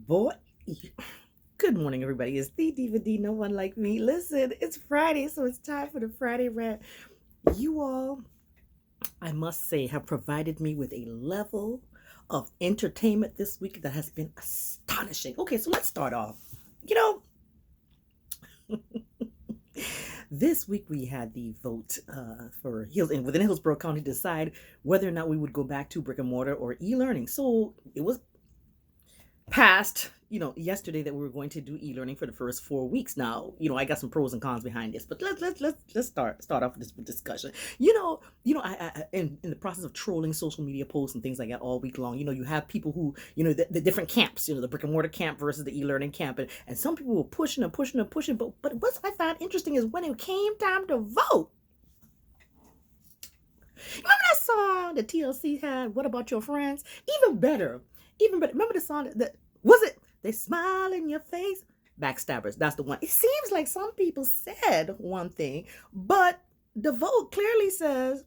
Boy, good morning, everybody. It's the Diva D, no one like me. Listen, it's Friday, so it's time for the Friday rant. You all, I must say, have provided me with a level of entertainment this week that has been astonishing. Okay, so let's start off. You know, this week we had the vote for within Hillsborough County to decide whether or not we would go back to brick and mortar or e-learning. So it was passed, yesterday that we were going to do e-learning for the first 4 weeks. Now, I got some pros and cons behind this, but let's start off with this discussion. I in the process of trolling social media posts and things like that all week long, you have people who, the different camps, the brick and mortar camp versus the e-learning camp, and some people were pushing and pushing and pushing, but what I found interesting is when it came time to vote. Remember that song that TLC had, What About Your Friends? Even better. Remember the song that was it? They smile in your face. Backstabbers. That's the one. It seems like some people said one thing, but the vote clearly says,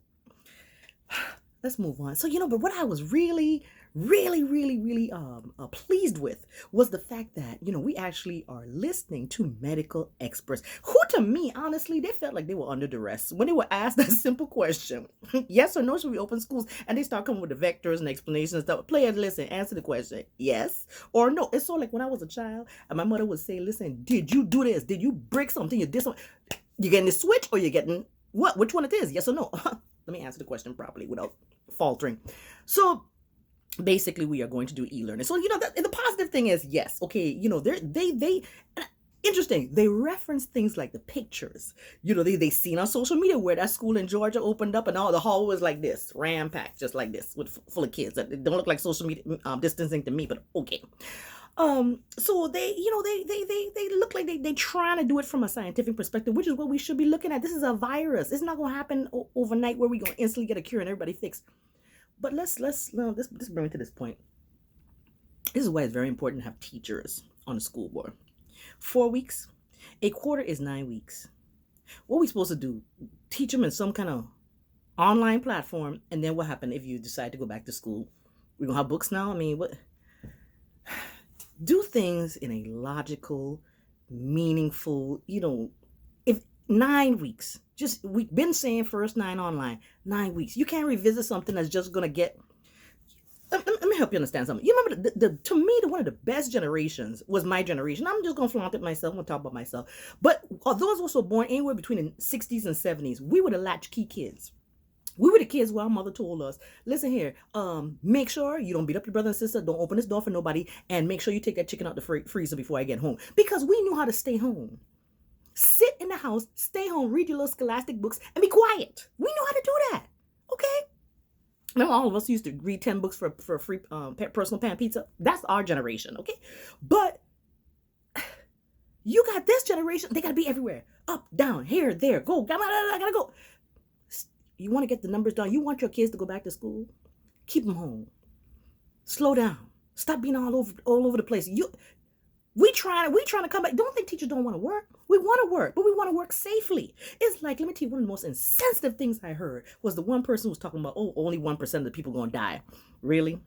let's move on. So, but what I was really pleased with was the fact that, we actually are listening to medical experts who, to me, honestly, they felt like they were under duress when they were asked that simple question, yes or no, should we open schools? And they start coming with the vectors and explanations and stuff. Play and listen, answer the question, yes or no. It's so like when I was a child and my mother would say, listen, did you do this? Did you break something? You did something? You're getting the switch or you're getting what? Which one it is? Yes or no? Let me answer the question properly without faltering. So basically we are going to do e-learning. So the positive thing is, yes, okay, they interesting, they reference things like the pictures, they seen on social media where that school in Georgia opened up and all the hall was like this, ram-packed, just like this, with full of kids. It don't look like social media distancing to me, but okay. So they look like they trying to do it from a scientific perspective, which is what we should be looking at. This is a virus. It's not going to happen overnight where we going to instantly get a cure and everybody fixed. But let's no, this bring me to this point. This is why it's very important to have teachers on the school board. 4 weeks, a quarter is 9 weeks. What are we supposed to do? Teach them in some kind of online platform, and then what happened if you decide to go back to school? We're gonna have books now. I mean, what? Do things in a logical, meaningful. If 9 weeks. Just, we've been saying first 9 online, 9 weeks. You can't revisit something that's just going to get. Let me help you understand something. You remember, to me, one of the best generations was my generation. I'm just going to flaunt it myself. I'm going to talk about myself. But those who were born anywhere between the 60s and 70s, we were the latchkey kids. We were the kids where our mother told us, listen here, make sure you don't beat up your brother and sister. Don't open this door for nobody. And make sure you take that chicken out the freezer before I get home. Because we knew how to stay home. Sit in the house, stay home, read your little scholastic books, and be quiet. We know how to do that. Okay? Remember, all of us used to read 10 books for a free personal pan pizza? That's our generation, okay? But you got this generation, they got to be everywhere. Up, down, here, there, go. I gotta go. You want to get the numbers down? You want your kids to go back to school? Keep them home. Slow down. Stop being all over the place. We trying to come back. Don't think teachers don't want to work. We want to work, but we want to work safely. It's like, let me tell you, one of the most insensitive things I heard was the one person who was talking about, only 1% of the people going to die. Really?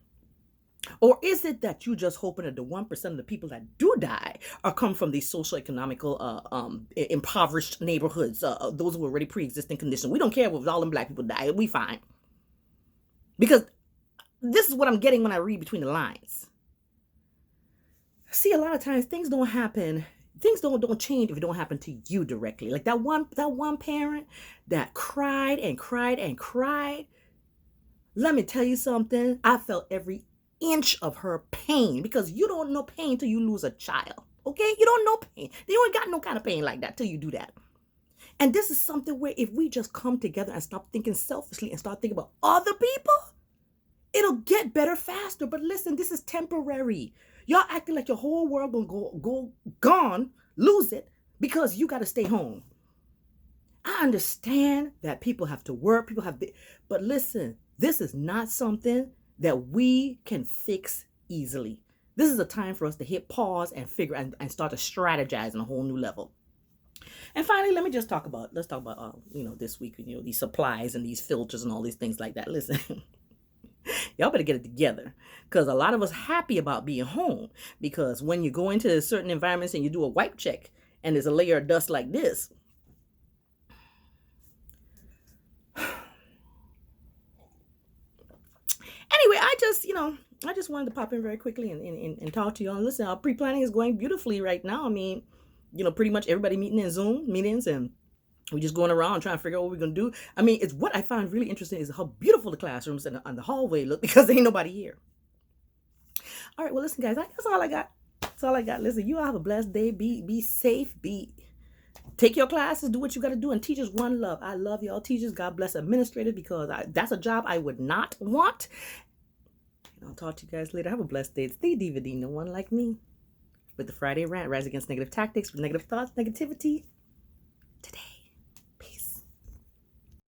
Or is it that you just hoping that the 1% of the people that do die are come from these socioeconomical, impoverished neighborhoods, those who are already pre-existing conditions? We don't care if all them black people die. We fine. Because this is what I'm getting when I read between the lines. See, a lot of times things don't happen. Things don't change if it don't happen to you directly. Like that one parent that cried and cried and cried. Let me tell you something. I felt every inch of her pain, because you don't know pain till you lose a child. Okay? You don't know pain. You ain't got no kind of pain like that till you do that. And this is something where if we just come together and stop thinking selfishly and start thinking about other people, it'll get better faster. But listen, this is temporary. Y'all acting like your whole world gonna gone, lose it, because you got to stay home. I understand that people have to work, but listen, this is not something that we can fix easily. This is a time for us to hit pause and figure and start to strategize on a whole new level. And finally, let's talk about this week, these supplies and these filters and all these things like that. Listen. Y'all better get it together. Because a lot of us happy about being home. Because when you go into certain environments and you do a wipe check and there's a layer of dust like this. Anyway, I just wanted to pop in very quickly and talk to y'all. Listen, our pre-planning is going beautifully right now. I mean, pretty much everybody meeting in Zoom meetings, and we're just going around trying to figure out what we're going to do. I mean, it's what I find really interesting is how beautiful the classrooms and the hallway look because there ain't nobody here. All right, well, listen, guys, that's all I got. That's all I got. Listen, you all have a blessed day. Be safe. Take your classes, do what you got to do, and teachers, one love. I love y'all teachers. God bless administrators because that's a job I would not want. And I'll talk to you guys later. Have a blessed day. It's the DVD, no one like me. With the Friday rant, rise against negative tactics, negative thoughts, negativity.